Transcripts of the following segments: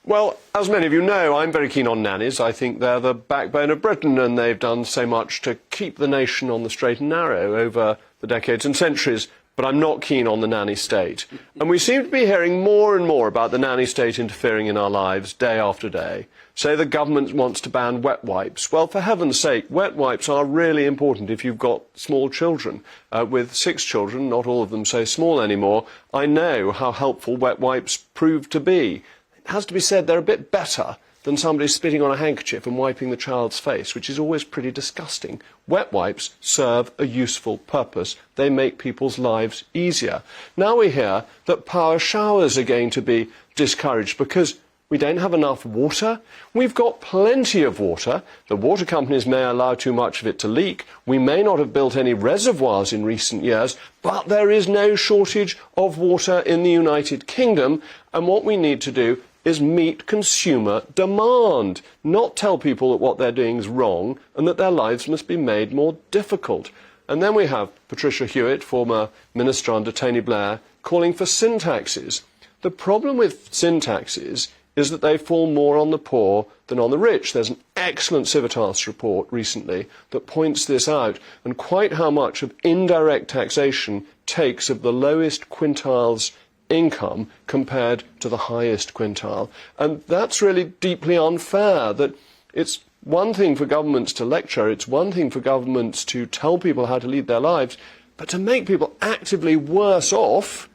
Well, as many of you know, I'm very keen on nannies. I think they're the backbone of Britain, and they've done so much to keep the nation on the straight and narrow over the decades and centuries, but I'm not keen on the nanny state. And we seem to be hearing more and more about the nanny state interfering in our lives day after day. Say the government wants to ban wet wipes. Well, for heaven's sake, wet wipes are really important if you've got small children. With 6 children, not all of them so small anymore, I know how helpful wet wipes prove to be. It has to be said they're a bit better than somebody spitting on a handkerchief and wiping the child's face, which is always pretty disgusting. Wet wipes serve a useful purpose. They make people's lives easier. Now we hear that power showers are going to be discouraged because we don't have enough water. We've got plenty of water. The water companies may allow too much of it to leak. We may not have built any reservoirs in recent years, but there is no shortage of water in the United Kingdom. And what we need to do is meet consumer demand, not tell people that what they're doing is wrong and that their lives must be made more difficult. And then we have Patricia Hewitt, former minister under Tony Blair, calling for sin taxes. The problem with sin taxes is that they fall more on the poor than on the rich. There's an excellent Civitas report recently that points this out, and quite how much of indirect taxation takes of the lowest quintile's income compared to the highest quintile. And that's really deeply unfair, that it's one thing for governments to lecture, it's one thing for governments to tell people how to lead their lives, but to make people actively worse off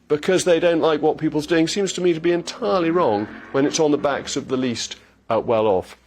because they don't like what people's doing seems to me to be entirely wrong when it's on the backs of the least well off.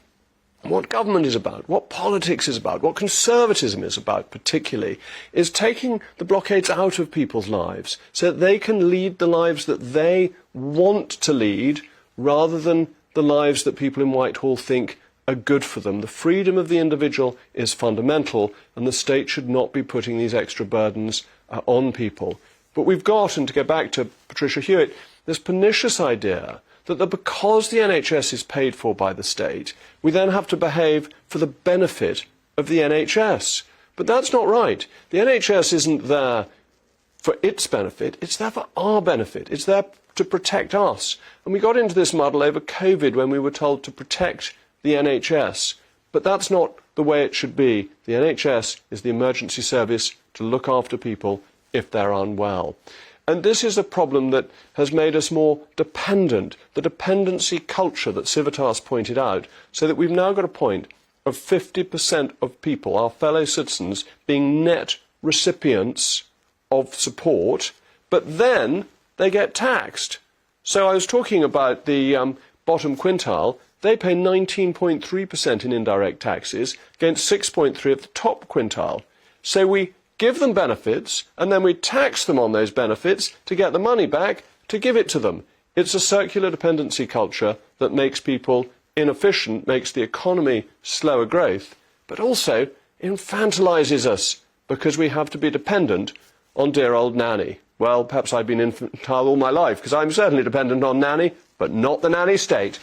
What government is about, what politics is about, what conservatism is about particularly, is taking the blockades out of people's lives so that they can lead the lives that they want to lead rather than the lives that people in Whitehall think are good for them. The freedom of the individual is fundamental, and the state should not be putting these extra burdens on people. But we've got, and to go back to Patricia Hewitt, this pernicious idea that because the NHS is paid for by the state, we then have to behave for the benefit of the NHS. But that's not right. The NHS isn't there for its benefit, it's there for our benefit. It's there to protect us. And we got into this muddle over COVID when we were told to protect the NHS. But that's not the way it should be. The NHS is the emergency service to look after people if they're unwell. And this is a problem that has made us more dependent, the dependency culture that Civitas pointed out, so that we've now got a point of 50% of people, our fellow citizens, being net recipients of support, but then they get taxed. So I was talking about the bottom quintile. They pay 19.3% in indirect taxes against 6.3% of the top quintile. So we give them benefits, and then we tax them on those benefits to get the money back to give it to them. It's a circular dependency culture that makes people inefficient, makes the economy slower growth, but also infantilizes us because we have to be dependent on dear old nanny. Well, perhaps I've been infantile all my life, because I'm certainly dependent on nanny, but not the nanny state.